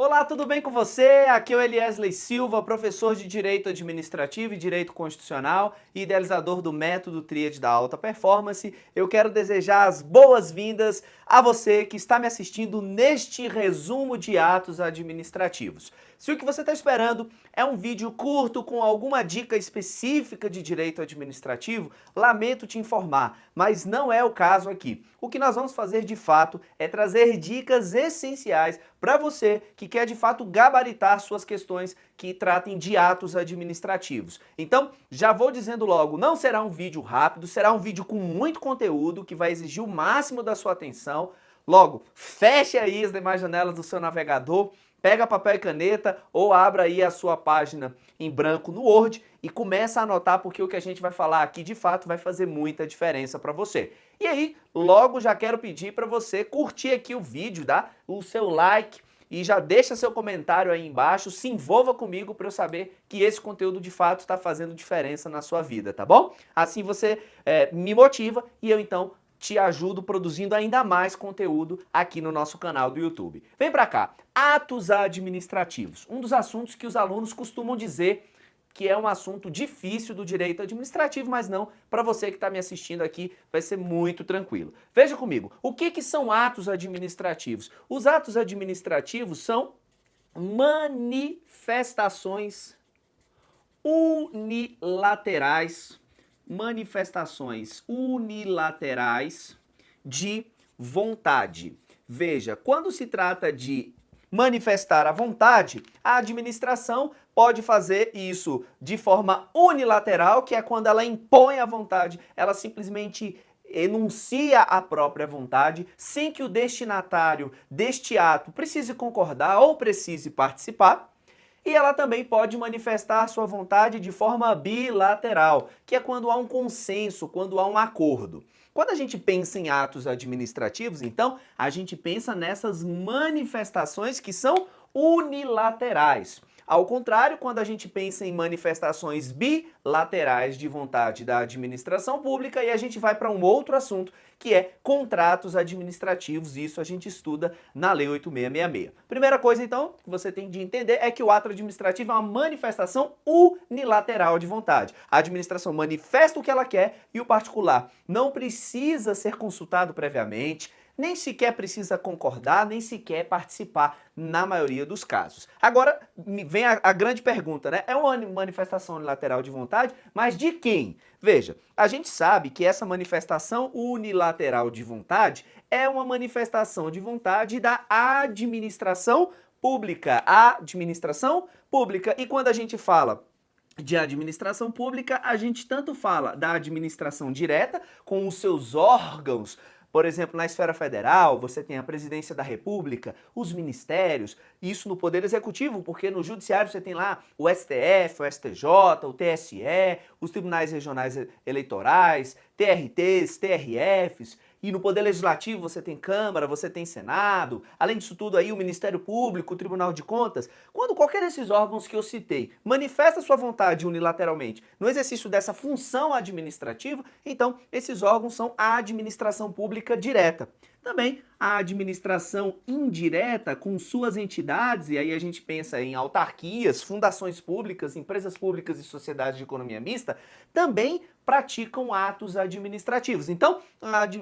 Olá, tudo bem com você? Aqui é o Eliesley Silva, professor de Direito Administrativo e Direito Constitucional e idealizador do método Tríade da Alta Performance. Eu quero desejar as boas-vindas a você que está me assistindo neste resumo de atos administrativos. Se o que você está esperando é um vídeo curto com alguma dica específica de direito administrativo, lamento te informar, mas não é o caso aqui. O que nós vamos fazer de fato é trazer dicas essenciais para você que quer de fato gabaritar suas questões que tratem de atos administrativos. Então, já vou dizendo logo, não será um vídeo rápido, será um vídeo com muito conteúdo que vai exigir o máximo da sua atenção. Logo, feche aí as demais janelas do seu navegador, pega papel e caneta ou abra aí a sua página em branco no Word e começa a anotar, porque o que a gente vai falar aqui de fato vai fazer muita diferença para você. E aí, logo já quero pedir para você curtir aqui o vídeo, dá o seu like e já deixa seu comentário aí embaixo, se envolva comigo para eu saber que esse conteúdo de fato está fazendo diferença na sua vida, tá bom? Assim você me motiva e eu então te ajudo produzindo ainda mais conteúdo aqui no nosso canal do YouTube. Vem pra cá, atos administrativos, um dos assuntos que os alunos costumam dizer que é um assunto difícil do direito administrativo, mas não, para você que está me assistindo aqui, vai ser muito tranquilo. Veja comigo, o que são atos administrativos? Os atos administrativos são manifestações unilaterais de vontade. Veja, quando se trata de manifestar a vontade, a administração pode fazer isso de forma unilateral, que é quando ela impõe a vontade, ela simplesmente enuncia a própria vontade, sem que o destinatário deste ato precise concordar ou precise participar. E ela também pode manifestar sua vontade de forma bilateral, que é quando há um consenso, quando há um acordo. Quando a gente pensa em atos administrativos, então, a gente pensa nessas manifestações que são unilaterais. Ao contrário, quando a gente pensa em manifestações bilaterais de vontade da administração pública, e a gente vai para um outro assunto, que é contratos administrativos, isso a gente estuda na Lei 8666. Primeira coisa, então, que você tem de entender é que o ato administrativo é uma manifestação unilateral de vontade. A administração manifesta o que ela quer e o particular não precisa ser consultado previamente, nem sequer precisa concordar, nem sequer participar na maioria dos casos. Agora, vem a grande pergunta, né? É uma manifestação unilateral de vontade, mas de quem? Veja, a gente sabe que essa manifestação unilateral de vontade é uma manifestação de vontade da administração pública. Administração pública. E quando a gente fala de administração pública, a gente tanto fala da administração direta, com os seus órgãos. Por exemplo, na esfera federal, você tem a Presidência da República, os ministérios, isso no Poder Executivo, porque no Judiciário você tem lá o STF, o STJ, o TSE, os Tribunais Regionais Eleitorais, TRTs, TRFs, e no Poder Legislativo você tem Câmara, você tem Senado, além disso tudo aí o Ministério Público, o Tribunal de Contas. Quando qualquer desses órgãos que eu citei manifesta sua vontade unilateralmente no exercício dessa função administrativa, então esses órgãos são a administração pública direta. Também a administração indireta com suas entidades, e aí a gente pensa em autarquias, fundações públicas, empresas públicas e sociedades de economia mista, também praticam atos administrativos. Então,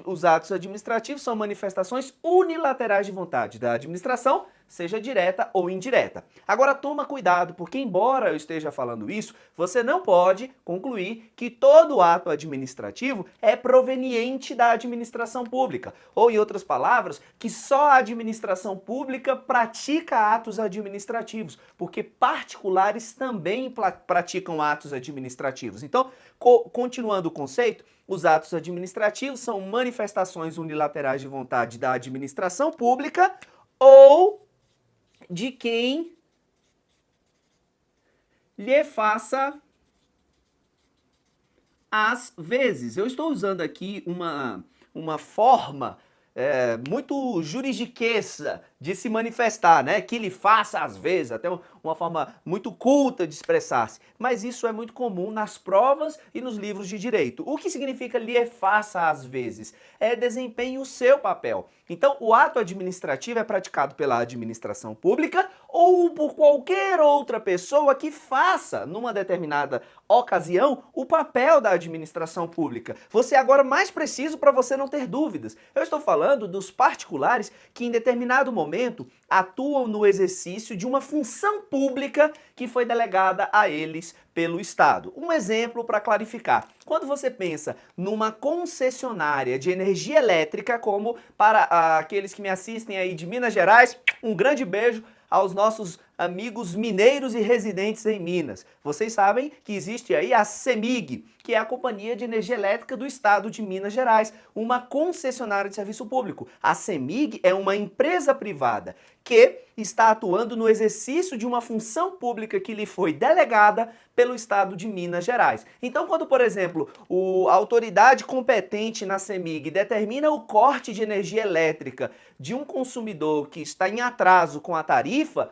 os atos administrativos são manifestações unilaterais de vontade da administração, seja direta ou indireta. Agora toma cuidado, porque embora eu esteja falando isso, você não pode concluir que todo ato administrativo é proveniente da administração pública. Ou, em outras palavras, que só a administração pública pratica atos administrativos, porque particulares também praticam atos administrativos. Então, continuando o conceito, os atos administrativos são manifestações unilaterais de vontade da administração pública ou de quem lhe faça às vezes. Eu estou usando aqui uma forma muito juridiquesa de se manifestar, né? Que lhe faça às vezes, até uma forma muito culta de expressar-se. Mas isso é muito comum nas provas e nos livros de direito. O que significa lhe faça às vezes? É desempenhe o seu papel. Então, o ato administrativo é praticado pela administração pública ou por qualquer outra pessoa que faça, numa determinada ocasião, o papel da administração pública. Você é agora mais preciso para você não ter dúvidas. Eu estou falando dos particulares que em determinado momento atuam no exercício de uma função pública que foi delegada a eles pelo Estado. Um exemplo para clarificar. Quando você pensa numa concessionária de energia elétrica, como para aqueles que me assistem aí de Minas Gerais, um grande beijo aos nossos amigos mineiros e residentes em Minas. Vocês sabem que existe aí a CEMIG, que é a Companhia de Energia Elétrica do Estado de Minas Gerais, uma concessionária de serviço público. A CEMIG é uma empresa privada que está atuando no exercício de uma função pública que lhe foi delegada pelo Estado de Minas Gerais. Então, quando, por exemplo, a autoridade competente na CEMIG determina o corte de energia elétrica de um consumidor que está em atraso com a tarifa,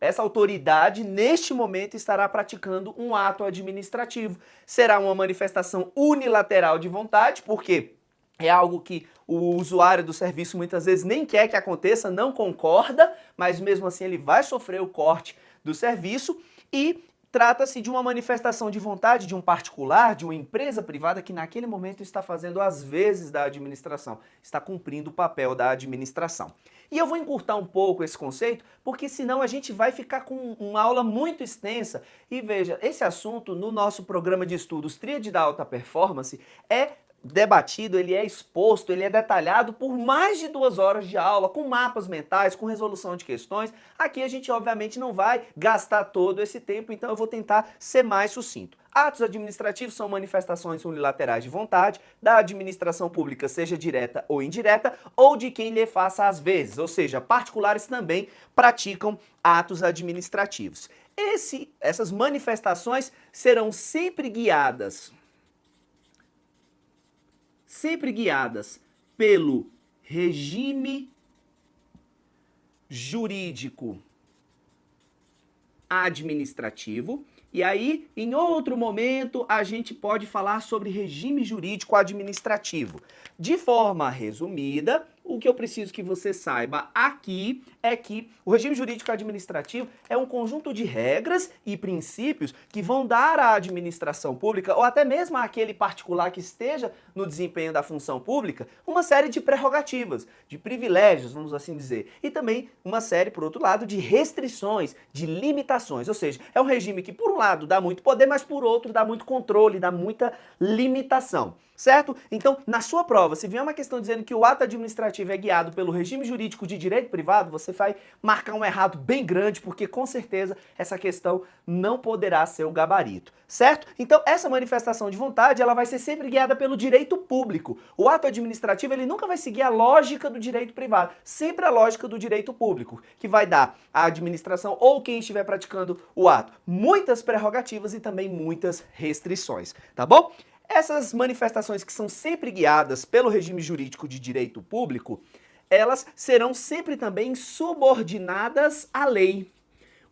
essa autoridade, neste momento, estará praticando um ato administrativo. Será uma manifestação unilateral de vontade, porque é algo que o usuário do serviço muitas vezes nem quer que aconteça, não concorda, mas mesmo assim ele vai sofrer o corte do serviço e trata-se de uma manifestação de vontade de um particular, de uma empresa privada que naquele momento está fazendo as vezes da administração, está cumprindo o papel da administração. E eu vou encurtar um pouco esse conceito, porque senão a gente vai ficar com uma aula muito extensa. E veja, esse assunto no nosso programa de estudos Tríade da Alta Performance é debatido, ele é exposto, ele é detalhado por mais de 2 horas de aula, com mapas mentais, com resolução de questões. Aqui a gente obviamente não vai gastar todo esse tempo, então eu vou tentar ser mais sucinto. Atos administrativos são manifestações unilaterais de vontade da administração pública, seja direta ou indireta, ou de quem lhe faça às vezes, ou seja, particulares também praticam atos administrativos. Essas manifestações serão sempre guiadas pelo regime jurídico administrativo. E aí, em outro momento, a gente pode falar sobre regime jurídico administrativo. De forma resumida, o que eu preciso que você saiba aqui é que o regime jurídico administrativo é um conjunto de regras e princípios que vão dar à administração pública, ou até mesmo àquele particular que esteja no desempenho da função pública, uma série de prerrogativas, de privilégios, vamos assim dizer, e também uma série, por outro lado, de restrições, de limitações, ou seja, é um regime que, por um lado, dá muito poder, mas por outro, dá muito controle, dá muita limitação. Certo? Então, na sua prova, se vier uma questão dizendo que o ato administrativo é guiado pelo regime jurídico de direito privado, você vai marcar um errado bem grande, porque com certeza essa questão não poderá ser o gabarito. Certo? Então, essa manifestação de vontade, ela vai ser sempre guiada pelo direito público. O ato administrativo, ele nunca vai seguir a lógica do direito privado, sempre a lógica do direito público, que vai dar à administração ou quem estiver praticando o ato muitas prerrogativas e também muitas restrições. Tá bom? Essas manifestações que são sempre guiadas pelo regime jurídico de direito público, elas serão sempre também subordinadas à lei.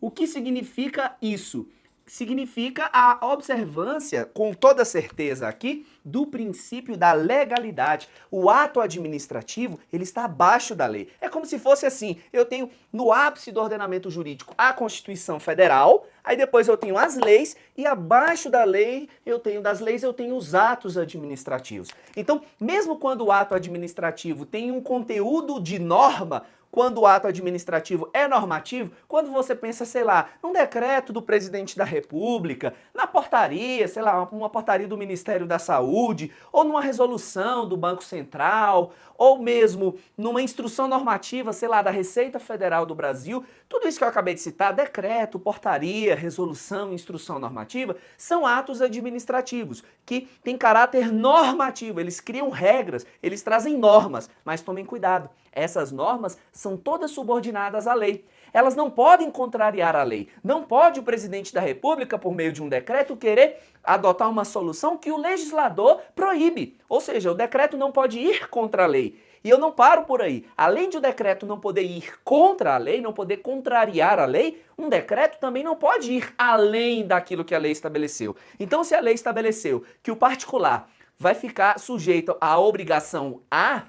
O que significa isso? Significa a observância, com toda certeza aqui, do princípio da legalidade. O ato administrativo, ele está abaixo da lei. É como se fosse assim, eu tenho no ápice do ordenamento jurídico a Constituição Federal, aí depois eu tenho as leis e abaixo das leis eu tenho os atos administrativos. Então, mesmo quando o ato administrativo tem um conteúdo de norma, quando o ato administrativo é normativo, quando você pensa, sei lá, num decreto do presidente da República, na portaria, sei lá, uma portaria do Ministério da Saúde, ou numa resolução do Banco Central, ou mesmo numa instrução normativa, sei lá, da Receita Federal do Brasil, tudo isso que eu acabei de citar, decreto, portaria, resolução, instrução normativa, são atos administrativos que têm caráter normativo, eles criam regras, eles trazem normas, mas tomem cuidado, essas normas são todas subordinadas à lei. Elas não podem contrariar a lei. Não pode o presidente da República, por meio de um decreto, querer adotar uma solução que o legislador proíbe. Ou seja, o decreto não pode ir contra a lei. E eu não paro por aí. Além de o decreto não poder ir contra a lei, não poder contrariar a lei, um decreto também não pode ir além daquilo que a lei estabeleceu. Então, se a lei estabeleceu que o particular vai ficar sujeito à obrigação A,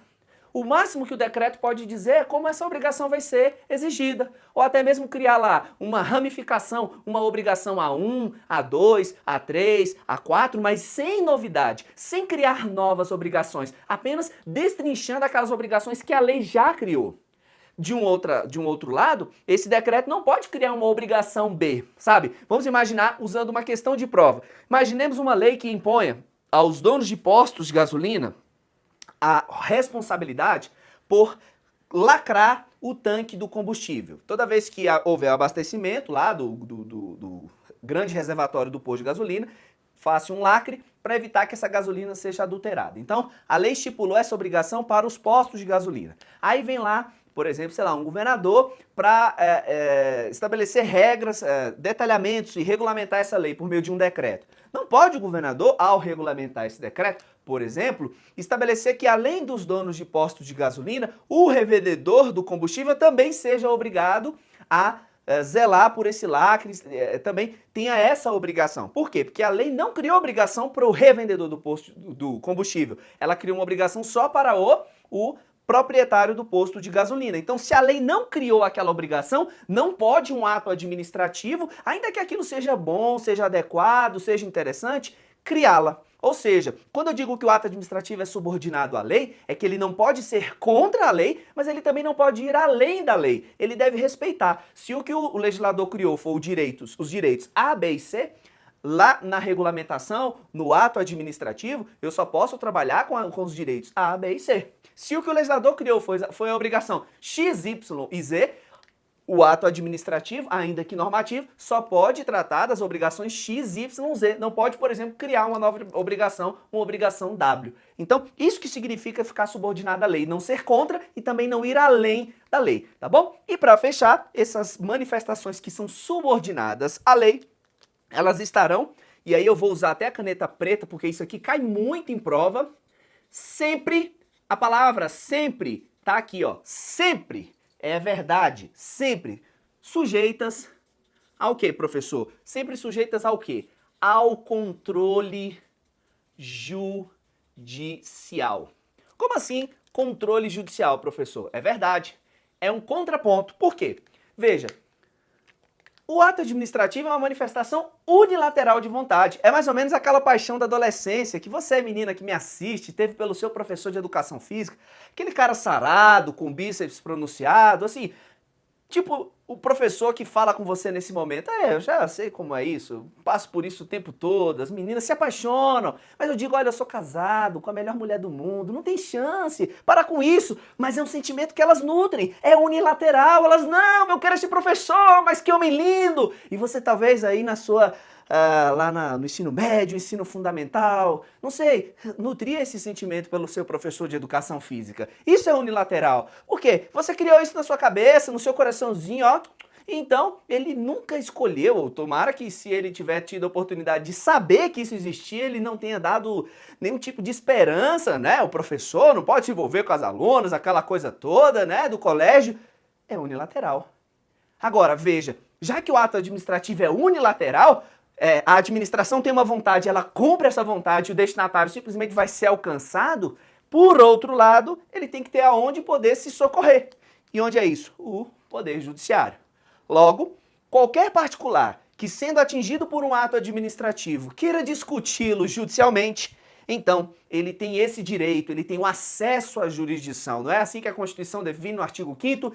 o máximo que o decreto pode dizer é como essa obrigação vai ser exigida. Ou até mesmo criar lá uma ramificação, uma obrigação A1, A2, A3, A4, mas sem novidade, sem criar novas obrigações, apenas destrinchando aquelas obrigações que a lei já criou. De um outro lado, esse decreto não pode criar uma obrigação B, sabe? Vamos imaginar usando uma questão de prova. Imaginemos uma lei que imponha aos donos de postos de gasolina a responsabilidade por lacrar o tanque do combustível. Toda vez que houver abastecimento lá do grande reservatório do posto de gasolina, faça um lacre para evitar que essa gasolina seja adulterada. Então, a lei estipulou essa obrigação para os postos de gasolina. Aí vem lá, por exemplo, sei lá, um governador para estabelecer regras, detalhamentos e regulamentar essa lei por meio de um decreto. Não pode o governador, ao regulamentar esse decreto, por exemplo, estabelecer que além dos donos de postos de gasolina, o revendedor do combustível também seja obrigado a zelar por esse lacre, também tenha essa obrigação. Por quê? Porque a lei não criou obrigação para o revendedor do posto do combustível. Ela criou uma obrigação só para o proprietário do posto de gasolina. Então, se a lei não criou aquela obrigação, não pode um ato administrativo, ainda que aquilo seja bom, seja adequado, seja interessante, criá-la. Ou seja, quando eu digo que o ato administrativo é subordinado à lei, é que ele não pode ser contra a lei, mas ele também não pode ir além da lei. Ele deve respeitar. Se o que o legislador criou for os direitos A, B e C, lá na regulamentação, no ato administrativo, eu só posso trabalhar com os direitos A, B e C. Se o que o legislador criou foi a obrigação X, Y e Z, o ato administrativo, ainda que normativo, só pode tratar das obrigações X, Y, Z. Não pode, por exemplo, criar uma nova obrigação, uma obrigação W. Então, isso que significa ficar subordinado à lei, não ser contra e também não ir além da lei, tá bom? E para fechar, essas manifestações que são subordinadas à lei, elas estarão, e aí eu vou usar até a caneta preta, porque isso aqui cai muito em prova, sempre, a palavra sempre, tá aqui, ó, sempre. É verdade, sempre sujeitas ao quê, professor? Sempre sujeitas ao quê? Ao controle judicial. Como assim controle judicial, professor? É verdade, é um contraponto. Por quê? Veja, o ato administrativo é uma manifestação unilateral de vontade. É mais ou menos aquela paixão da adolescência que você, menina que me assiste, teve pelo seu professor de educação física, aquele cara sarado, com bíceps pronunciado, assim, tipo o professor que fala com você nesse momento. Eu já sei como é isso, passo por isso o tempo todo, as meninas se apaixonam, mas eu digo, olha, eu sou casado com a melhor mulher do mundo, não tem chance, para com isso, mas é um sentimento que elas nutrem, é unilateral, elas, não, eu quero esse professor, mas que homem lindo, e você talvez aí na sua... no ensino médio, ensino fundamental, não sei, nutria esse sentimento pelo seu professor de educação física. Isso é unilateral. Por quê? Você criou isso na sua cabeça, no seu coraçãozinho, ó. Então, ele nunca escolheu, ou tomara que se ele tiver tido a oportunidade de saber que isso existia, ele não tenha dado nenhum tipo de esperança, né? O professor não pode se envolver com as alunas, aquela coisa toda, né, do colégio. É unilateral. Agora, veja, já que o ato administrativo é unilateral, a administração tem uma vontade, ela cumpre essa vontade e o destinatário simplesmente vai ser alcançado, por outro lado, ele tem que ter aonde poder se socorrer. E onde é isso? O Poder Judiciário. Logo, qualquer particular que, sendo atingido por um ato administrativo, queira discuti-lo judicialmente, então ele tem esse direito, ele tem o acesso à jurisdição. Não é assim que a Constituição define no artigo 5º,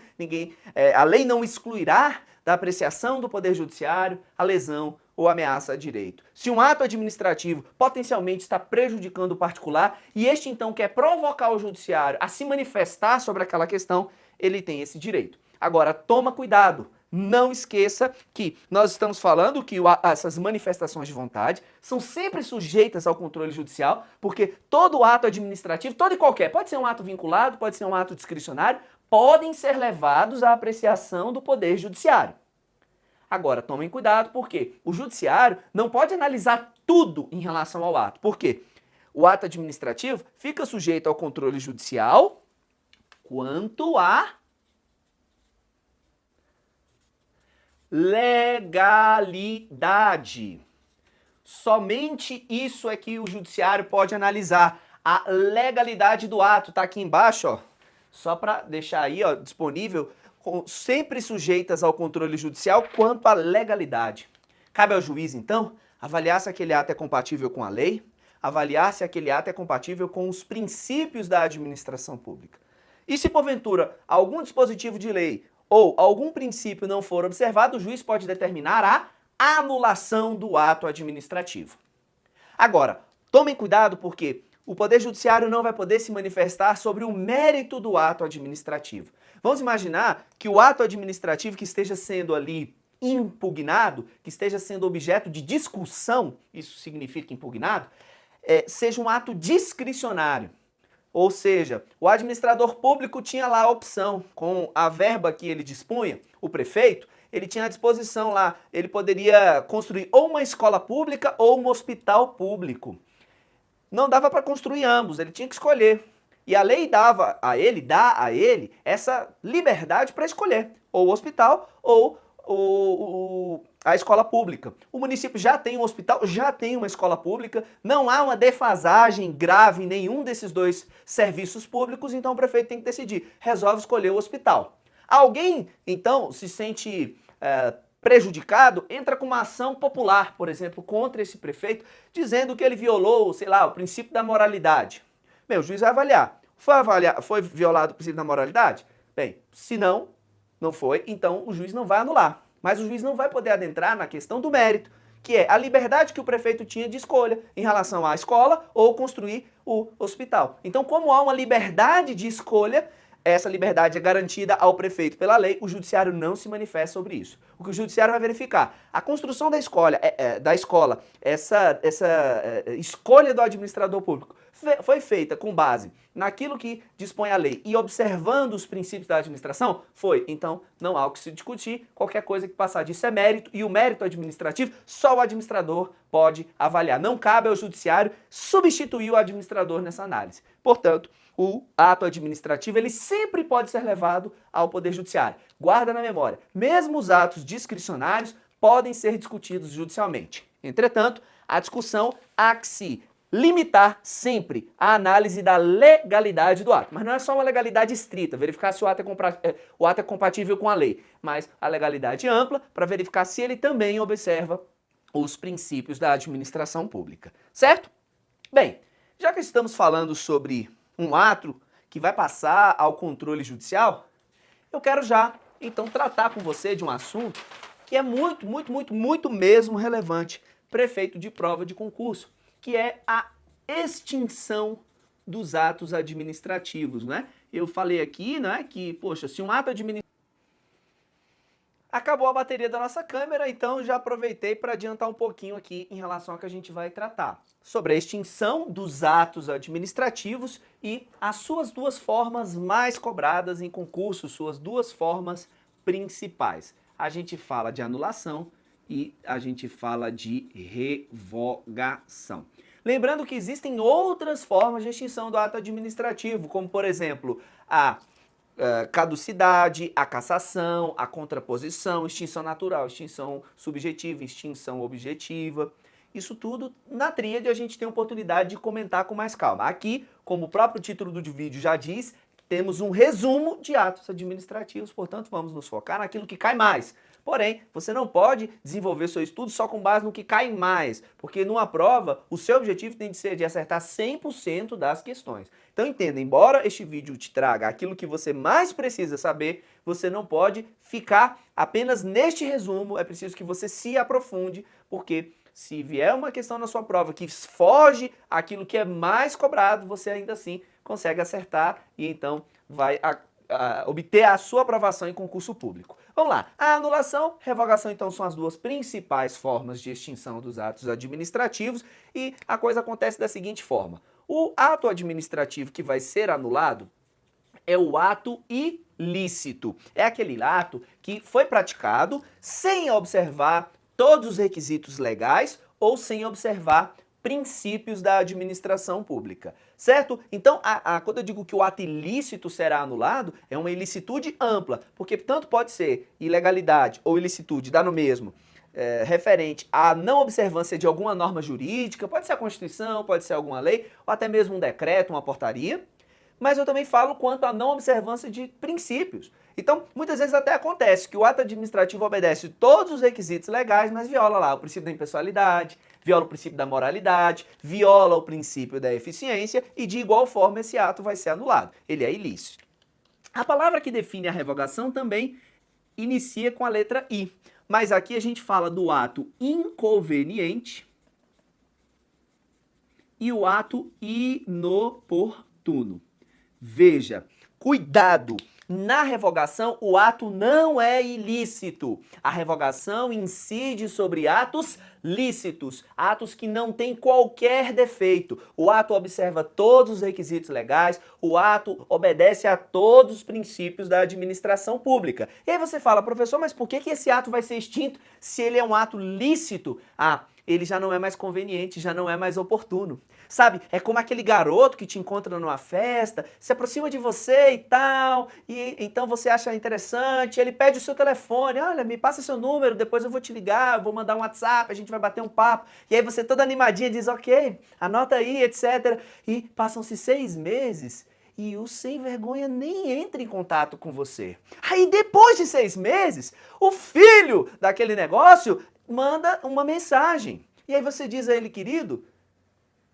a lei não excluirá da apreciação do Poder Judiciário a lesão ou ameaça a direito. Se um ato administrativo potencialmente está prejudicando o particular e este então quer provocar o judiciário a se manifestar sobre aquela questão, ele tem esse direito. Agora, toma cuidado, não esqueça que nós estamos falando que essas manifestações de vontade são sempre sujeitas ao controle judicial, porque todo ato administrativo, todo e qualquer, pode ser um ato vinculado, pode ser um ato discricionário, podem ser levados à apreciação do Poder Judiciário. Agora, tomem cuidado, porque o judiciário não pode analisar tudo em relação ao ato. Por quê? O ato administrativo fica sujeito ao controle judicial, quanto à legalidade. Somente isso é que o judiciário pode analisar. A legalidade do ato está aqui embaixo, ó, só para deixar aí, ó, disponível, sempre sujeitas ao controle judicial quanto à legalidade. Cabe ao juiz, então, avaliar se aquele ato é compatível com a lei, avaliar se aquele ato é compatível com os princípios da administração pública. E se, porventura, algum dispositivo de lei ou algum princípio não for observado, o juiz pode determinar a anulação do ato administrativo. Agora, tomem cuidado porque o Poder Judiciário não vai poder se manifestar sobre o mérito do ato administrativo. Vamos imaginar que o ato administrativo que esteja sendo ali impugnado, que esteja sendo objeto de discussão, isso significa impugnado, seja um ato discricionário. Ou seja, o administrador público tinha lá a opção, com a verba que ele dispunha, o prefeito, ele tinha à disposição lá, ele poderia construir ou uma escola pública ou um hospital público. Não dava para construir ambos, ele tinha que escolher. E a lei dá a ele essa liberdade para escolher, ou o hospital ou a escola pública. O município já tem um hospital, já tem uma escola pública, não há uma defasagem grave em nenhum desses dois serviços públicos, então o prefeito tem que decidir, resolve escolher o hospital. Alguém, então, se sente prejudicado, entra com uma ação popular, por exemplo, contra esse prefeito, dizendo que ele violou, sei lá, o princípio da moralidade. Bem, o juiz vai avaliar. Foi violado o princípio da moralidade? Bem, se não foi, então o juiz não vai anular. Mas o juiz não vai poder adentrar na questão do mérito, que é a liberdade que o prefeito tinha de escolha em relação à escola ou construir o hospital. Então, como há uma liberdade de escolha, essa liberdade é garantida ao prefeito pela lei, o judiciário não se manifesta sobre isso. O que o judiciário vai verificar? A construção da escola, essa escolha do administrador público foi feita com base naquilo que dispõe a lei e observando os princípios da administração? Foi. Então, não há o que se discutir, qualquer coisa que passar disso é mérito, e o mérito administrativo só o administrador pode avaliar. Não cabe ao judiciário substituir o administrador nessa análise. Portanto, o ato administrativo ele sempre pode ser levado ao Poder Judiciário. Guarda na memória, mesmo os atos discricionários podem ser discutidos judicialmente. Entretanto, a discussão há que se limitar sempre à análise da legalidade do ato. Mas não é só uma legalidade estrita, verificar se o ato é compatível com a lei, mas a legalidade ampla para verificar se ele também observa os princípios da administração pública. Certo? Bem, já que estamos falando sobre um ato que vai passar ao controle judicial, eu quero já, então, tratar com você de um assunto que é muito mesmo relevante, prefeito de prova de concurso, que é a extinção dos atos administrativos, né? Eu falei aqui, né, que, poxa, se um ato administrativo... Acabou a bateria da nossa câmera, então já aproveitei para adiantar um pouquinho aqui em relação ao que a gente vai tratar. Sobre a extinção dos atos administrativos e as suas duas formas mais cobradas em concurso, suas duas formas principais. A gente fala de anulação e a gente fala de revogação. Lembrando que existem outras formas de extinção do ato administrativo, como por exemplo a caducidade, a cassação, a contraposição, extinção natural, extinção subjetiva, extinção objetiva. Isso tudo na tríade a gente tem oportunidade de comentar com mais calma. Aqui, como o próprio título do vídeo já diz, temos um resumo de atos administrativos, portanto vamos nos focar naquilo que cai mais. Porém, você não pode desenvolver seu estudo só com base no que cai mais, porque numa prova, o seu objetivo tem de ser de acertar 100% das questões. Então entenda, embora este vídeo te traga aquilo que você mais precisa saber, você não pode ficar apenas neste resumo, é preciso que você se aprofunde, porque se vier uma questão na sua prova que foge aquilo que é mais cobrado, você ainda assim consegue acertar e então vai obter a sua aprovação em concurso público. Vamos lá, a anulação, revogação então são as duas principais formas de extinção dos atos administrativos e a coisa acontece da seguinte forma. O ato administrativo que vai ser anulado é o ato ilícito. É aquele ato que foi praticado sem observar todos os requisitos legais ou sem observar princípios da administração pública, certo? Então, quando eu digo que o ato ilícito será anulado, é uma ilicitude ampla, porque tanto pode ser ilegalidade ou ilicitude, dá no mesmo, referente à não observância de alguma norma jurídica, pode ser a Constituição, pode ser alguma lei, ou até mesmo um decreto, uma portaria, mas eu também falo quanto à não observância de princípios. Então, muitas vezes até acontece que o ato administrativo obedece todos os requisitos legais, mas viola lá o princípio da impessoalidade, viola o princípio da moralidade, viola o princípio da eficiência e, de igual forma, esse ato vai ser anulado. Ele é ilícito. A palavra que define a revogação também inicia com a letra I, mas aqui a gente fala do ato inconveniente e o ato inoportuno. Veja, cuidado! Na revogação, o ato não é ilícito. A revogação incide sobre atos lícitos, atos que não têm qualquer defeito. O ato observa todos os requisitos legais, o ato obedece a todos os princípios da administração pública. E aí você fala, professor, mas por que esse ato vai ser extinto se ele é um ato lícito? Ele já não é mais conveniente, já não é mais oportuno. Sabe, é como aquele garoto que te encontra numa festa, se aproxima de você e tal, e então você acha interessante, ele pede o seu telefone, olha, me passa seu número, depois eu vou te ligar, eu vou mandar um WhatsApp, a gente vai bater um papo. E aí você toda animadinha diz, ok, anota aí, etc. E passam-se 6 meses e o sem vergonha nem entra em contato com você. Aí depois de 6 meses, o filho daquele negócio manda uma mensagem. E aí você diz a ele, querido,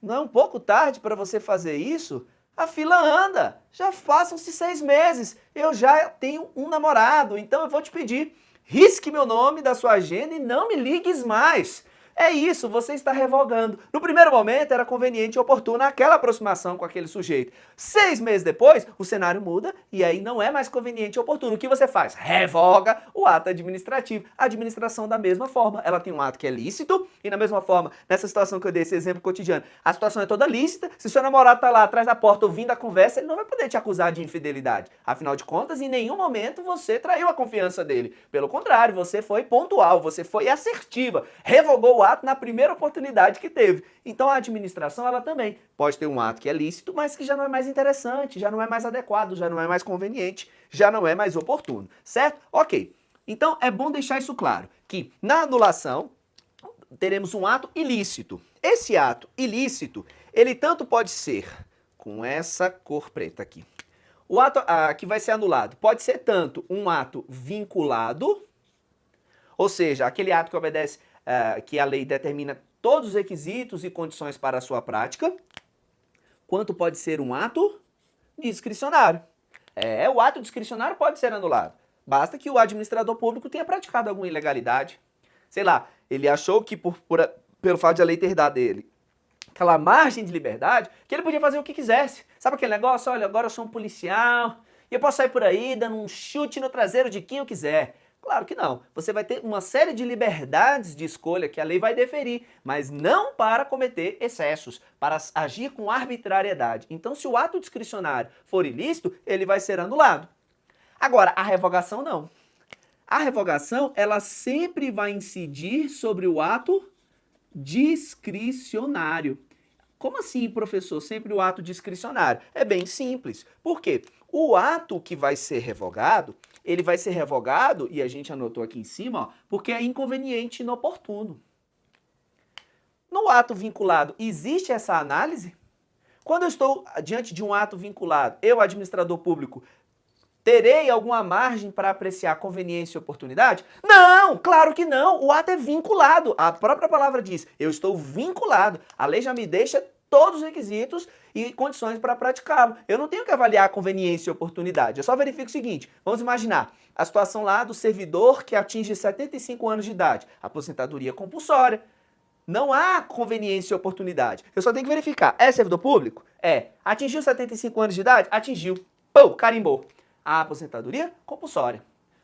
não é um pouco tarde para você fazer isso? A fila anda, já passam-se 6 meses, eu já tenho um namorado, então eu vou te pedir, risque meu nome da sua agenda e não me ligues mais. É isso, você está revogando. No primeiro momento era conveniente e oportuna aquela aproximação com aquele sujeito. 6 meses depois, o cenário muda e aí não é mais conveniente e oportuno. O que você faz? Revoga o ato administrativo. A administração da mesma forma. Ela tem um ato que é lícito e na mesma forma, nessa situação que eu dei esse exemplo cotidiano, a situação é toda lícita. Se seu namorado está lá atrás da porta ouvindo a conversa, ele não vai poder te acusar de infidelidade. Afinal de contas, em nenhum momento você traiu a confiança dele. Pelo contrário, você foi pontual, você foi assertiva, revogou o ato na primeira oportunidade que teve. Então a administração, ela também pode ter um ato que é lícito, mas que já não é mais interessante, já não é mais adequado, já não é mais conveniente, já não é mais oportuno, certo? Ok. Então é bom deixar isso claro, que na anulação teremos um ato ilícito. Esse ato ilícito, ele tanto pode ser com essa cor preta aqui. O ato que vai ser anulado pode ser tanto um ato vinculado, ou seja, aquele ato que obedece que a lei determina todos os requisitos e condições para a sua prática, quanto pode ser um ato discricionário. O ato discricionário pode ser anulado. Basta que o administrador público tenha praticado alguma ilegalidade. Sei lá, ele achou que pelo fato de a lei ter dado a ele aquela margem de liberdade, que ele podia fazer o que quisesse. Sabe aquele negócio? Olha, agora eu sou um policial e eu posso sair por aí dando um chute no traseiro de quem eu quiser. Claro que não. Você vai ter uma série de liberdades de escolha que a lei vai deferir, mas não para cometer excessos, para agir com arbitrariedade. Então, se o ato discricionário for ilícito, ele vai ser anulado. Agora, a revogação não. A revogação, ela sempre vai incidir sobre o ato discricionário. Como assim, professor? Sempre o ato discricionário? É bem simples. Por quê? O ato que vai ser revogado, ele vai ser revogado, e a gente anotou aqui em cima, ó, porque é inconveniente e inoportuno. No ato vinculado, existe essa análise? Quando eu estou diante de um ato vinculado, eu, administrador público, terei alguma margem para apreciar conveniência e oportunidade? Não, claro que não. O ato é vinculado. A própria palavra diz, eu estou vinculado. A lei já me deixa todos os requisitos e condições para praticá-lo. Eu não tenho que avaliar a conveniência e oportunidade. Eu só verifico o seguinte, vamos imaginar a situação lá do servidor que atinge 75 anos de idade, aposentadoria compulsória. Não há conveniência e oportunidade. Eu só tenho que verificar, é servidor público? É. Atingiu 75 anos de idade? Atingiu. Pô, carimbou. A aposentadoria compulsória.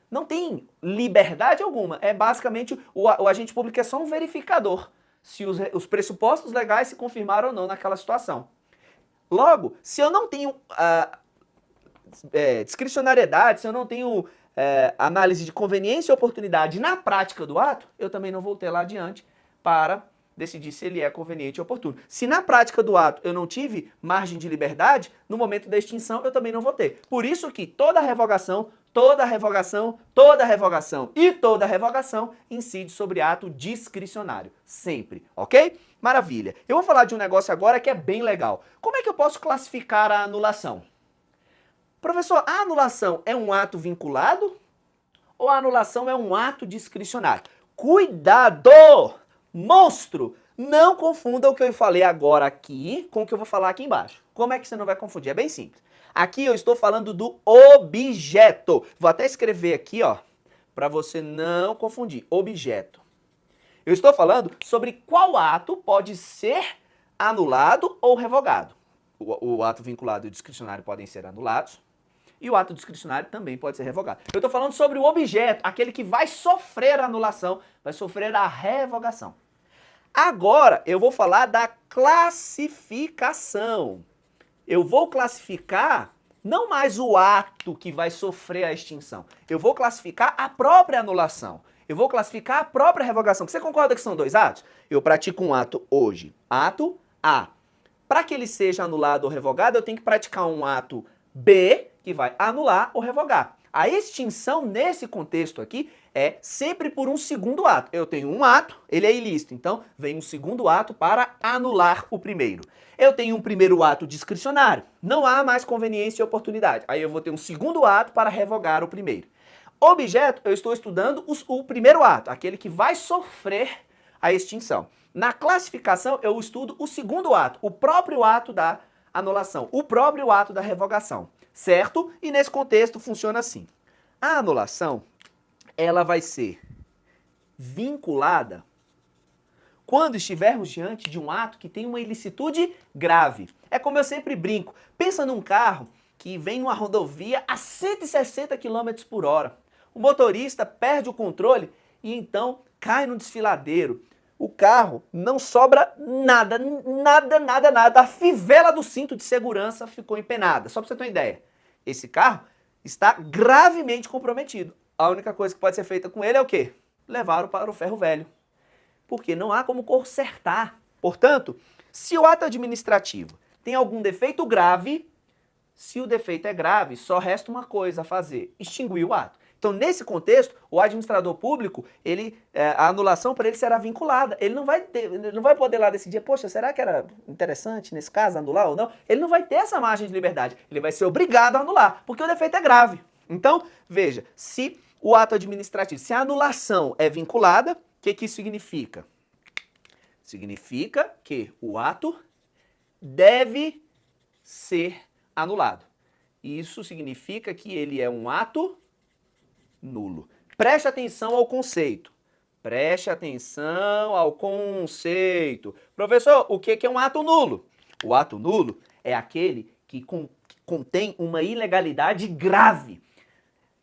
Não tem liberdade alguma. É basicamente, o agente público é só um verificador se os pressupostos legais se confirmaram ou não naquela situação. Logo, se eu não tenho discricionariedade, se eu não tenho análise de conveniência e oportunidade na prática do ato, eu também não vou ter lá adiante para decidir se ele é conveniente e oportuno. Se na prática do ato eu não tive margem de liberdade, no momento da extinção eu também não vou ter. Por isso que toda revogação e toda revogação incide sobre ato discricionário. Sempre, ok? Maravilha. Eu vou falar de um negócio agora que é bem legal. Como é que eu posso classificar a anulação? Professor, a anulação é um ato vinculado ou a anulação é um ato discricionário? Cuidado! Monstro! Não confunda o que eu falei agora aqui com o que eu vou falar aqui embaixo. Como é que você não vai confundir? É bem simples. Aqui eu estou falando do objeto. Vou até escrever aqui, ó, para você não confundir. Objeto. Eu estou falando sobre qual ato pode ser anulado ou revogado. O ato vinculado e o discricionário podem ser anulados e o ato discricionário também pode ser revogado. Eu estou falando sobre o objeto, aquele que vai sofrer a anulação, vai sofrer a revogação. Agora eu vou falar da classificação. Eu vou classificar não mais o ato que vai sofrer a extinção. Eu vou classificar a própria anulação. Eu vou classificar a própria revogação. Você concorda que são dois atos? Eu pratico um ato hoje. Ato A. Para que ele seja anulado ou revogado, eu tenho que praticar um ato B, que vai anular ou revogar. A extinção, nesse contexto aqui, é sempre por um segundo ato. Eu tenho um ato, ele é ilícito, então vem um segundo ato para anular o primeiro. Eu tenho um primeiro ato discricionário, não há mais conveniência e oportunidade. Aí eu vou ter um segundo ato para revogar o primeiro. Objeto, eu estou estudando o primeiro ato, aquele que vai sofrer a extinção. Na classificação, eu estudo o segundo ato, o próprio ato da anulação, o próprio ato da revogação, certo? E nesse contexto funciona assim. A anulação, ela vai ser vinculada quando estivermos diante de um ato que tem uma ilicitude grave. É como eu sempre brinco, pensa num carro que vem numa rodovia a 160 km por hora. O motorista perde o controle e então cai no desfiladeiro. O carro não sobra nada. A fivela do cinto de segurança ficou empenada. Só para você ter uma ideia. Esse carro está gravemente comprometido. A única coisa que pode ser feita com ele é o quê? Levar-o para o ferro velho. Porque não há como consertar. Portanto, se o ato administrativo tem algum defeito grave, se o defeito é grave, só resta uma coisa a fazer: extinguir o ato. Então, nesse contexto, o administrador público, a anulação para ele será vinculada. Ele não vai poder lá decidir, poxa, será que era interessante nesse caso anular ou não? Ele não vai ter essa margem de liberdade. Ele vai ser obrigado a anular, porque o defeito é grave. Então, veja, se o ato administrativo, se a anulação é vinculada, o que isso significa? Significa que o ato deve ser anulado. Isso significa que ele é um ato nulo. Preste atenção ao conceito. Preste atenção ao conceito. Professor, o que é um ato nulo? O ato nulo é aquele que contém uma ilegalidade grave.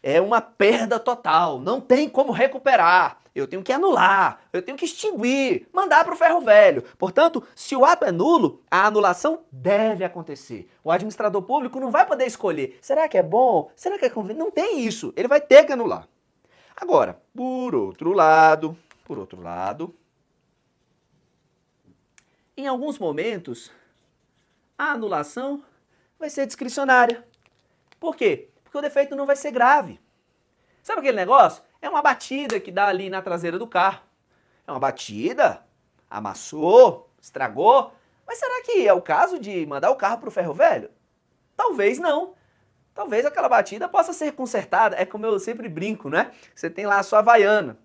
É uma perda total. Não tem como recuperar. Eu tenho que anular, eu tenho que extinguir, mandar para o ferro velho. Portanto, se o ato é nulo, a anulação deve acontecer. O administrador público não vai poder escolher. Será que é bom? Será que é conveniente? Não tem isso. Ele vai ter que anular. Agora, por outro lado, em alguns momentos, a anulação vai ser discricionária. Por quê? Porque o defeito não vai ser grave. Sabe aquele negócio? É uma batida que dá ali na traseira do carro. É uma batida, amassou, estragou. Mas será que é o caso de mandar o carro para o ferro velho? Talvez não. Talvez aquela batida possa ser consertada. É como eu sempre brinco, né? Você tem lá a sua Havaiana.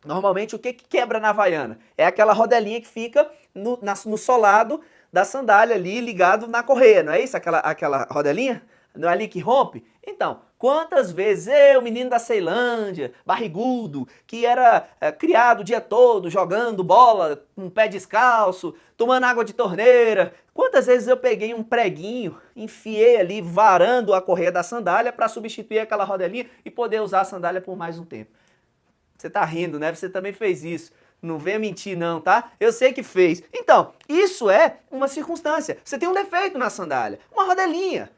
Normalmente o que quebra na Havaiana? É aquela rodelinha que fica no solado da sandália ali ligado na correia, não é isso? Aquela rodelinha? Não é ali que rompe? Então, quantas vezes eu, menino da Ceilândia, barrigudo, que era criado o dia todo jogando bola com um pé descalço, tomando água de torneira, quantas vezes eu peguei um preguinho, enfiei ali, varando a correia da sandália para substituir aquela rodelinha e poder usar a sandália por mais um tempo. Você tá rindo, né? Você também fez isso. Não venha mentir não, tá? Eu sei que fez. Então, isso é uma circunstância. Você tem um defeito na sandália, uma rodelinha.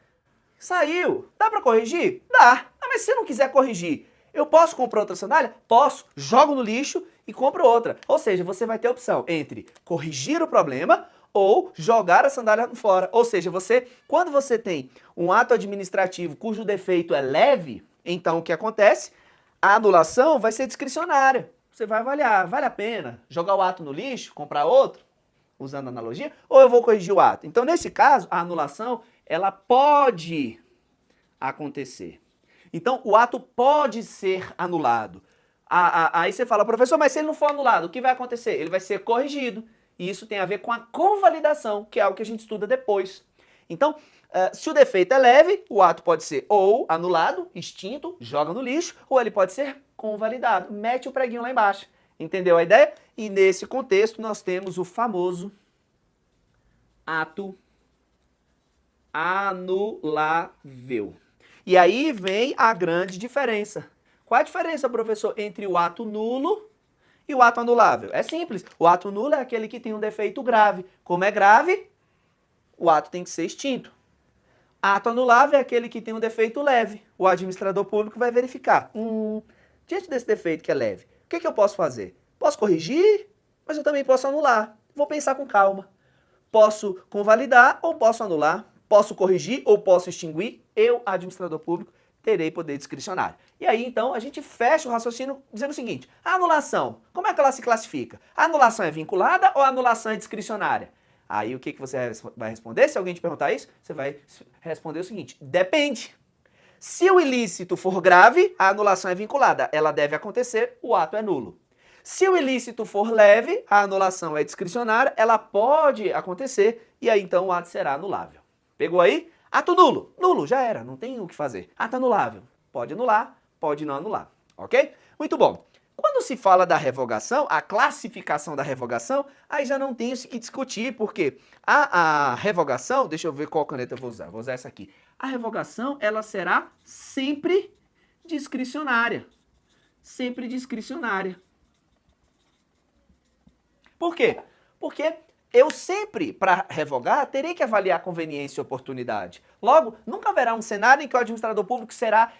Saiu. Dá pra corrigir? Dá. Ah, mas se eu não quiser corrigir, eu posso comprar outra sandália? Posso. Jogo no lixo e compro outra. Ou seja, você vai ter a opção entre corrigir o problema ou jogar a sandália fora. Ou seja, quando você tem um ato administrativo cujo defeito é leve, então o que acontece? A anulação vai ser discricionária. Você vai avaliar, vale a pena jogar o ato no lixo, comprar outro, usando a analogia, ou eu vou corrigir o ato? Então, nesse caso, a anulação, ela pode acontecer. Então, o ato pode ser anulado. Aí você fala, professor, mas se ele não for anulado, o que vai acontecer? Ele vai ser corrigido. E isso tem a ver com a convalidação, que é algo que a gente estuda depois. Então, se o defeito é leve, o ato pode ser ou anulado, extinto, joga no lixo, ou ele pode ser convalidado. Mete o preguinho lá embaixo. Entendeu a ideia? E nesse contexto nós temos o famoso ato anulável. E aí vem a grande diferença. Qual a diferença, professor, entre o ato nulo e o ato anulável? É simples. O ato nulo é aquele que tem um defeito grave. Como é grave, o ato tem que ser extinto. Ato anulável é aquele que tem um defeito leve. O administrador público vai verificar. Diante desse defeito que é leve, o que eu posso fazer? Posso corrigir, mas eu também posso anular. Vou pensar com calma. Posso convalidar ou posso anular. Posso corrigir ou posso extinguir. Eu, administrador público, terei poder discricionário. E aí, então, a gente fecha o raciocínio dizendo o seguinte: a anulação, como é que ela se classifica? A anulação é vinculada ou a anulação é discricionária? Aí, o que você vai responder? Se alguém te perguntar isso, você vai responder o seguinte: depende. Se o ilícito for grave, a anulação é vinculada. Ela deve acontecer, o ato é nulo. Se o ilícito for leve, a anulação é discricionária, ela pode acontecer e aí, então, o ato será anulável. Pegou aí? Ato nulo. Nulo, já era, não tem o que fazer. Ato anulável. Pode anular, pode não anular. Ok? Muito bom. Quando se fala da revogação, a classificação da revogação, aí já não tem isso que discutir, porque a revogação, deixa eu ver qual caneta eu vou usar essa aqui. A revogação, ela será sempre discricionária. Sempre discricionária. Por quê? Porque eu sempre, para revogar, terei que avaliar conveniência e oportunidade. Logo, nunca haverá um cenário em que o administrador público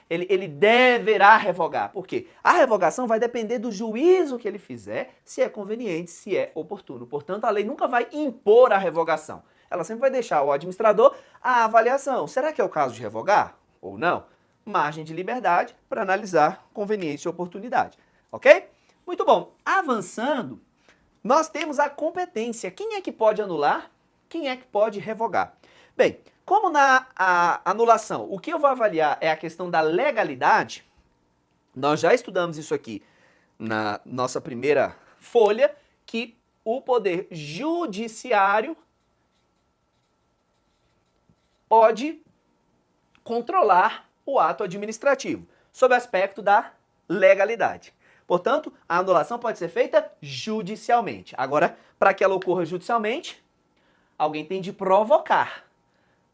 ele deverá revogar. Por quê? A revogação vai depender do juízo que ele fizer, se é conveniente, se é oportuno. Portanto, a lei nunca vai impor a revogação. Ela sempre vai deixar ao administrador a avaliação. Será que é o caso de revogar ou não? Margem de liberdade para analisar conveniência e oportunidade. Ok? Muito bom. Avançando, nós temos a competência. Quem é que pode anular? Quem é que pode revogar? Bem, como na anulação, o que eu vou avaliar é a questão da legalidade, nós já estudamos isso aqui na nossa primeira folha, que o poder judiciário pode controlar o ato administrativo, sob o aspecto da legalidade. Portanto, a anulação pode ser feita judicialmente. Agora, para que ela ocorra judicialmente, alguém tem de provocar.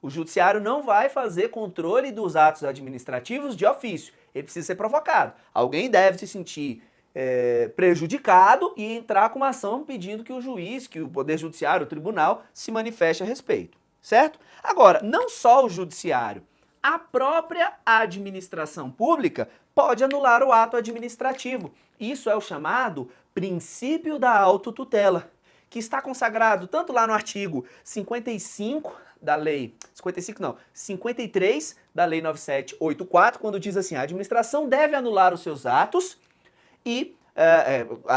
O judiciário não vai fazer controle dos atos administrativos de ofício. Ele precisa ser provocado. Alguém deve se sentir prejudicado e entrar com uma ação pedindo que o juiz, que o Poder Judiciário, o tribunal, se manifeste a respeito. Certo? Agora, não só o judiciário, a própria administração pública pode anular o ato administrativo. Isso é o chamado princípio da autotutela, que está consagrado tanto lá no artigo 55 da lei, 53 da lei 9784, quando diz assim: a administração deve anular os seus atos e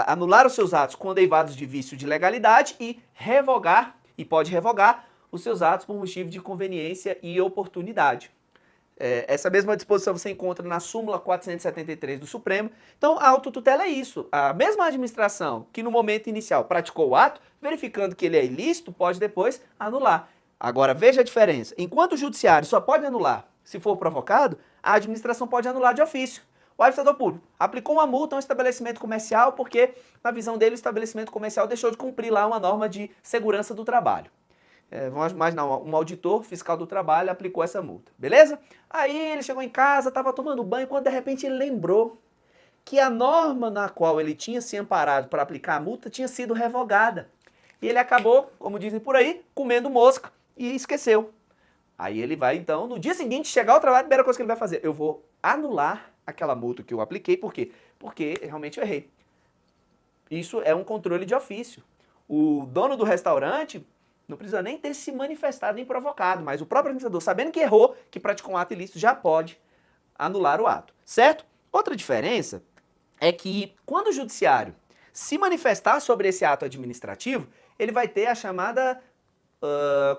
anular os seus atos quando derivados de vício de legalidade e pode revogar os seus atos por motivo de conveniência e oportunidade. Essa mesma disposição você encontra na súmula 473 do Supremo. Então, a autotutela é isso. A mesma administração que no momento inicial praticou o ato, verificando que ele é ilícito, pode depois anular. Agora, veja a diferença. Enquanto o judiciário só pode anular se for provocado, a administração pode anular de ofício. O administrador público aplicou uma multa a um estabelecimento comercial porque, na visão dele, o estabelecimento comercial deixou de cumprir lá uma norma de segurança do trabalho. Vamos imaginar, um auditor fiscal do trabalho aplicou essa multa, beleza? Aí ele chegou em casa, estava tomando banho, quando de repente ele lembrou que a norma na qual ele tinha se amparado para aplicar a multa tinha sido revogada. E ele acabou, como dizem por aí, comendo mosca e esqueceu. Aí ele vai, então, no dia seguinte, chegar ao trabalho, a primeira coisa que ele vai fazer: eu vou anular aquela multa que eu apliquei. Por quê? Porque realmente eu errei. Isso é um controle de ofício. O dono do restaurante não precisa nem ter se manifestado nem provocado, mas o próprio administrador, sabendo que errou, que praticou um ato ilícito, já pode anular o ato, certo? Outra diferença é que quando o judiciário se manifestar sobre esse ato administrativo, ele vai ter a chamada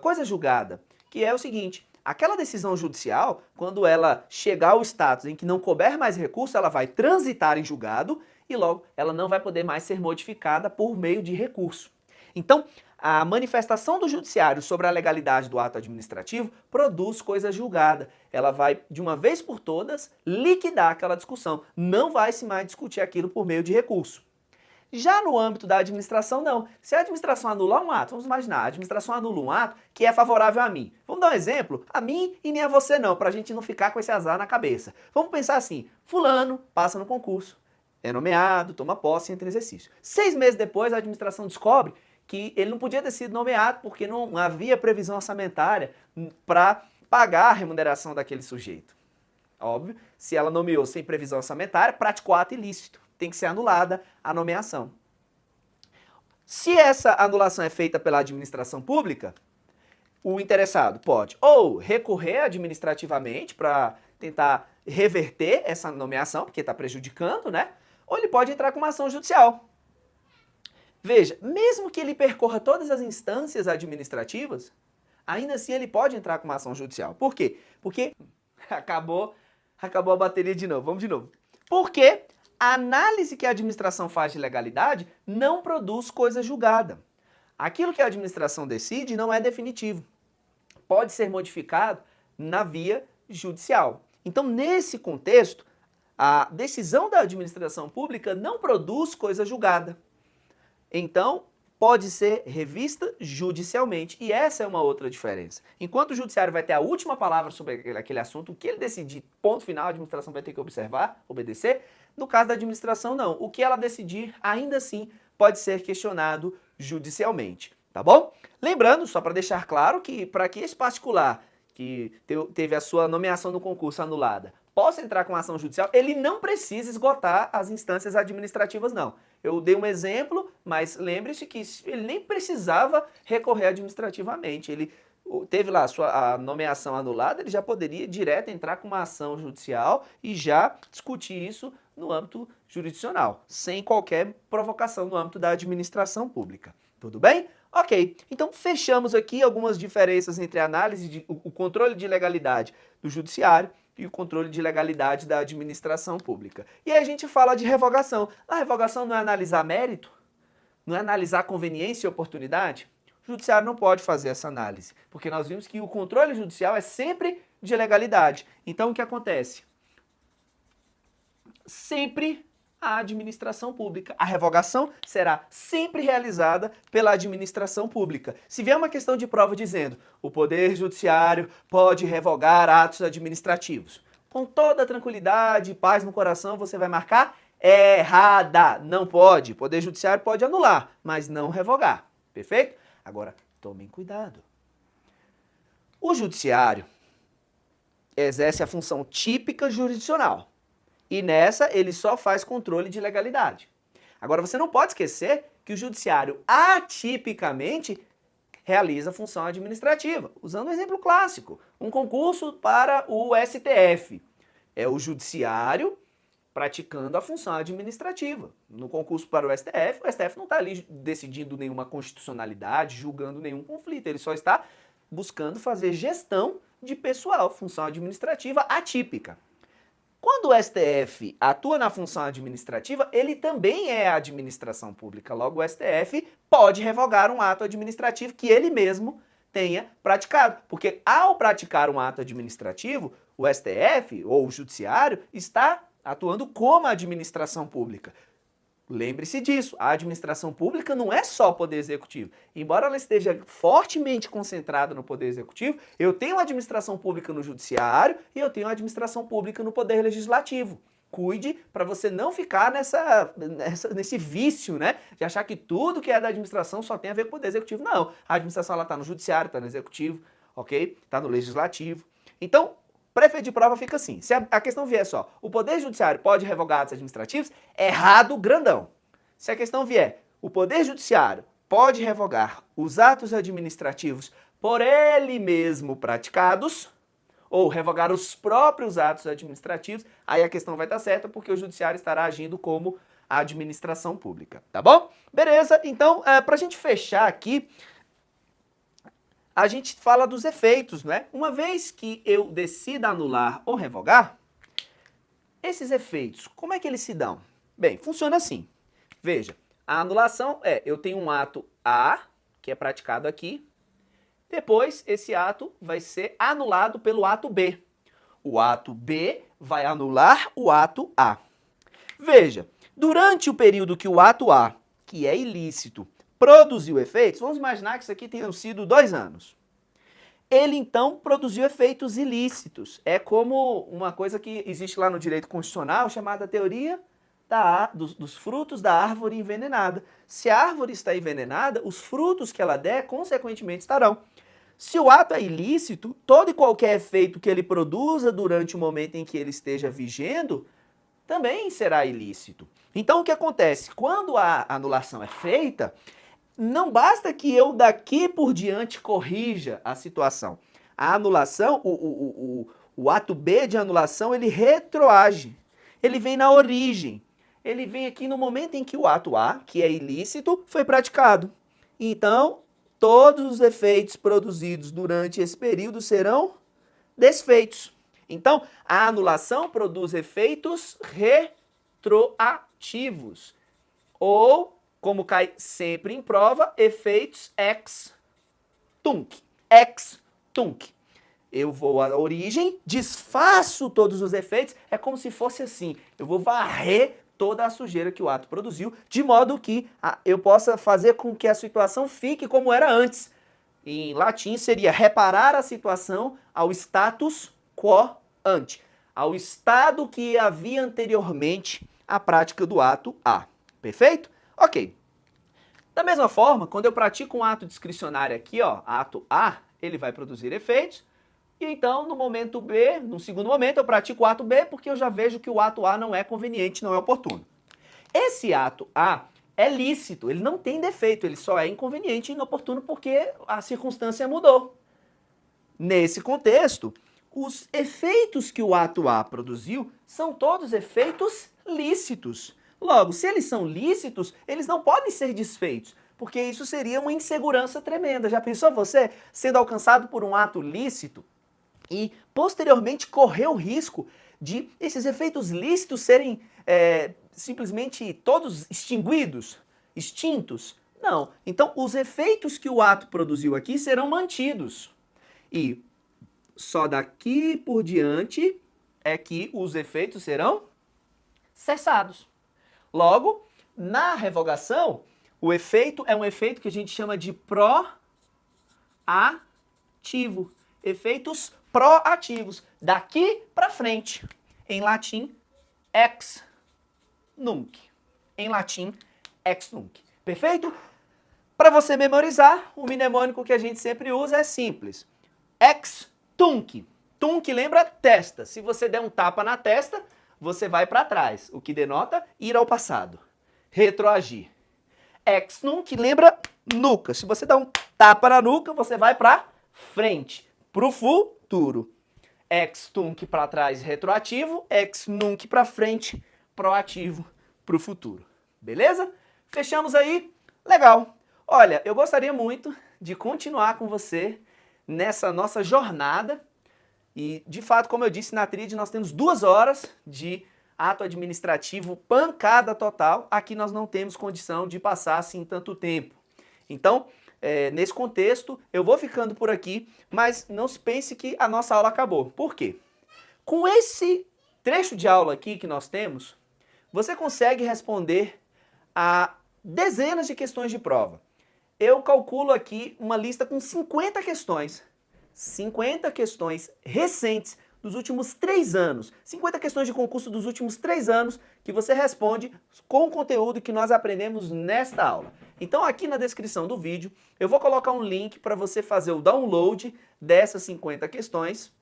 coisa julgada, que é o seguinte: aquela decisão judicial, quando ela chegar ao status em que não couber mais recurso, ela vai transitar em julgado e logo ela não vai poder mais ser modificada por meio de recurso. Então, a manifestação do judiciário sobre a legalidade do ato administrativo produz coisa julgada. Ela vai, de uma vez por todas, liquidar aquela discussão. Não vai se mais discutir aquilo por meio de recurso. Já no âmbito da administração, não. Se a administração anular um ato, vamos imaginar, a administração anula um ato que é favorável a mim. Vamos dar um exemplo? A mim e nem a você não, para a gente não ficar com esse azar na cabeça. Vamos pensar assim: fulano passa no concurso, é nomeado, toma posse, entra em exercício. 6 meses depois, a administração descobre que ele não podia ter sido nomeado porque não havia previsão orçamentária para pagar a remuneração daquele sujeito. Óbvio, se ela nomeou sem previsão orçamentária, praticou ato ilícito. Tem que ser anulada a nomeação. Se essa anulação é feita pela administração pública, o interessado pode ou recorrer administrativamente para tentar reverter essa nomeação, porque está prejudicando, né? Ou ele pode entrar com uma ação judicial. Veja, mesmo que ele percorra todas as instâncias administrativas, ainda assim ele pode entrar com uma ação judicial. Por quê? Porque acabou a bateria de novo. Vamos de novo. Porque a análise que a administração faz de legalidade não produz coisa julgada. Aquilo que a administração decide não é definitivo. Pode ser modificado na via judicial. Então, nesse contexto, a decisão da administração pública não produz coisa julgada. Então, pode ser revista judicialmente. E essa é uma outra diferença. Enquanto o judiciário vai ter a última palavra sobre aquele assunto, o que ele decidir, ponto final, a administração vai ter que observar, obedecer. No caso da administração, não. O que ela decidir, ainda assim, pode ser questionado judicialmente. Tá bom? Lembrando, só para deixar claro, que para que esse particular que teve a sua nomeação no concurso anulada possa entrar com ação judicial, ele não precisa esgotar as instâncias administrativas, não. Eu dei um exemplo, mas lembre-se que ele nem precisava recorrer administrativamente. Ele teve lá a nomeação anulada, ele já poderia direto entrar com uma ação judicial e já discutir isso no âmbito jurisdicional, sem qualquer provocação no âmbito da administração pública. Tudo bem? Ok, então fechamos aqui algumas diferenças entre a análise, o controle de legalidade do judiciário e o controle de legalidade da administração pública. E aí a gente fala de revogação. A revogação não é analisar mérito? Não é analisar conveniência e oportunidade? O judiciário não pode fazer essa análise, porque nós vimos que o controle judicial é sempre de legalidade. Então o que acontece? Sempre a administração pública. A revogação será sempre realizada pela administração pública. Se vier uma questão de prova dizendo o Poder Judiciário pode revogar atos administrativos, com toda tranquilidade e paz no coração, você vai marcar errada. Não pode. O Poder Judiciário pode anular, mas não revogar. Perfeito? Agora, tomem cuidado. O Judiciário exerce a função típica jurisdicional. E nessa, ele só faz controle de legalidade. Agora, você não pode esquecer que o judiciário atipicamente realiza a função administrativa. Usando um exemplo clássico, um concurso para o STF. É o judiciário praticando a função administrativa. No concurso para o STF não está ali decidindo nenhuma constitucionalidade, julgando nenhum conflito. Ele só está buscando fazer gestão de pessoal, função administrativa atípica. Quando o STF atua na função administrativa, ele também é a administração pública. Logo, o STF pode revogar um ato administrativo que ele mesmo tenha praticado. Porque ao praticar um ato administrativo, o STF ou o judiciário está atuando como a administração pública. Lembre-se disso, a administração pública não é só o Poder Executivo. Embora ela esteja fortemente concentrada no Poder Executivo, eu tenho a administração pública no Judiciário e eu tenho a administração pública no Poder Legislativo. Cuide para você não ficar nesse vício, né? De achar que tudo que é da administração só tem a ver com o Poder Executivo. Não, a administração está no Judiciário, está no Executivo, ok? Está no Legislativo. Então, prefeito de prova fica assim, se a questão vier só, o Poder Judiciário pode revogar atos administrativos, errado grandão. Se a questão vier, o Poder Judiciário pode revogar os atos administrativos por ele mesmo praticados, ou revogar os próprios atos administrativos, aí a questão vai estar certa, porque o Judiciário estará agindo como a administração pública, tá bom? Beleza, então, para a gente fechar aqui, a gente fala dos efeitos, né? Uma vez que eu decida anular ou revogar, esses efeitos, como é que eles se dão? Bem, funciona assim. Veja, a anulação eu tenho um ato A, que é praticado aqui, depois esse ato vai ser anulado pelo ato B. O ato B vai anular o ato A. Veja, durante o período que o ato A, que é ilícito, produziu efeitos, vamos imaginar que isso aqui tenham sido 2 anos. Ele então produziu efeitos ilícitos. É como uma coisa que existe lá no direito constitucional chamada teoria dos frutos da árvore envenenada. Se a árvore está envenenada, os frutos que ela der, consequentemente, estarão. Se o ato é ilícito, todo e qualquer efeito que ele produza durante o momento em que ele esteja vigendo, também será ilícito. Então, o que acontece? Quando a anulação é feita, não basta que eu daqui por diante corrija a situação. A anulação, o ato B de anulação, ele retroage. Ele vem na origem. Ele vem aqui no momento em que o ato A, que é ilícito, foi praticado. Então, todos os efeitos produzidos durante esse período serão desfeitos. Então, a anulação produz efeitos retroativos. Ou, como cai sempre em prova, efeitos ex tunc. Ex tunc. Eu vou à origem, desfaço todos os efeitos, é como se fosse assim. Eu vou varrer toda a sujeira que o ato produziu, de modo que eu possa fazer com que a situação fique como era antes. Em latim seria reparar a situação ao status quo ante, ao estado que havia anteriormente à prática do ato A. Perfeito? Ok. Da mesma forma, quando eu pratico um ato discricionário aqui, ó, ato A, ele vai produzir efeitos. E então, no momento B, no segundo momento, eu pratico o ato B porque eu já vejo que o ato A não é conveniente, não é oportuno. Esse ato A é lícito, ele não tem defeito, ele só é inconveniente e inoportuno porque a circunstância mudou. Nesse contexto, os efeitos que o ato A produziu são todos efeitos lícitos. Logo, se eles são lícitos, eles não podem ser desfeitos, porque isso seria uma insegurança tremenda. Já pensou você sendo alcançado por um ato lícito e posteriormente correr o risco de esses efeitos lícitos serem simplesmente todos extinguidos, extintos? Não. Então, os efeitos que o ato produziu aqui serão mantidos. E só daqui por diante é que os efeitos serão cessados. Logo, na revogação, o efeito é um efeito que a gente chama de proativo. Efeitos proativos, daqui para frente. Em latim, ex nunc. Em latim, ex nunc. Perfeito? Para você memorizar, o mnemônico que a gente sempre usa é simples. Ex tunc. Tunc lembra testa. Se você der um tapa na testa, você vai para trás, o que denota ir ao passado. Retroagir. Ex nunc lembra nuca. Se você dá um tapa na nuca, você vai para frente, para o futuro. Ex tunc para trás, retroativo. Ex nunc para frente, proativo, para o futuro. Beleza? Fechamos aí? Legal. Olha, eu gostaria muito de continuar com você nessa nossa jornada. E, de fato, como eu disse na tríade, nós temos 2 horas de ato administrativo pancada total. Aqui nós não temos condição de passar assim tanto tempo. Então, nesse contexto, eu vou ficando por aqui, mas não se pense que a nossa aula acabou. Por quê? Com esse trecho de aula aqui que nós temos, você consegue responder a dezenas de questões de prova. Eu calculo aqui uma lista com 50 questões. 50 questões recentes dos últimos 3 anos. 50 questões de concurso dos últimos 3 anos que você responde com o conteúdo que nós aprendemos nesta aula. Então aqui na descrição do vídeo eu vou colocar um link para você fazer o download dessas 50 questões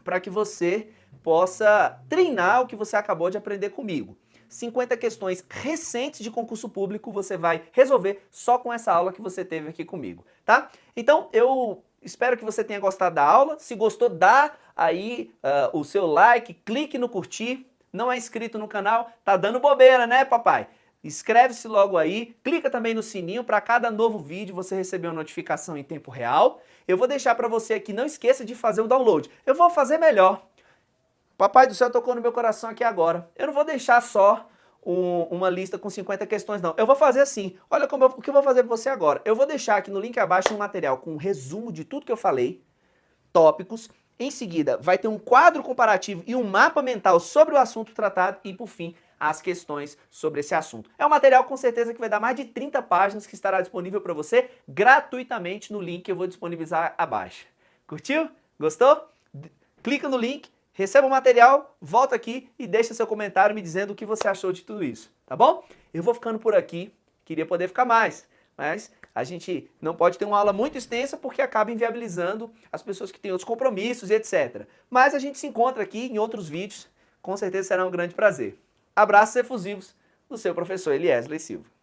para que você possa treinar o que você acabou de aprender comigo. 50 questões recentes de concurso público você vai resolver só com essa aula que você teve aqui comigo, tá? Então, eu espero que você tenha gostado da aula. Se gostou, dá aí o seu like, clique no curtir. Não é inscrito no canal, tá dando bobeira, né, papai? Inscreve-se logo aí, clica também no sininho para cada novo vídeo você receber uma notificação em tempo real. Eu vou deixar para você aqui, não esqueça de fazer o download. Eu vou fazer melhor. Papai do céu tocou no meu coração aqui agora. Eu não vou deixar só uma lista com 50 questões, não. Eu vou fazer assim. Olha o que eu vou fazer para você agora. Eu vou deixar aqui no link abaixo um material com um resumo de tudo que eu falei, tópicos. Em seguida, vai ter um quadro comparativo e um mapa mental sobre o assunto tratado e, por fim, as questões sobre esse assunto. É um material com certeza que vai dar mais de 30 páginas que estará disponível para você gratuitamente no link que eu vou disponibilizar abaixo. Curtiu? Gostou? Clica no link, receba o material, volta aqui e deixa seu comentário me dizendo o que você achou de tudo isso, tá bom? Eu vou ficando por aqui, queria poder ficar mais, mas a gente não pode ter uma aula muito extensa porque acaba inviabilizando as pessoas que têm outros compromissos e etc. Mas a gente se encontra aqui em outros vídeos, com certeza será um grande prazer. Abraços efusivos do seu professor Eliesley Silva.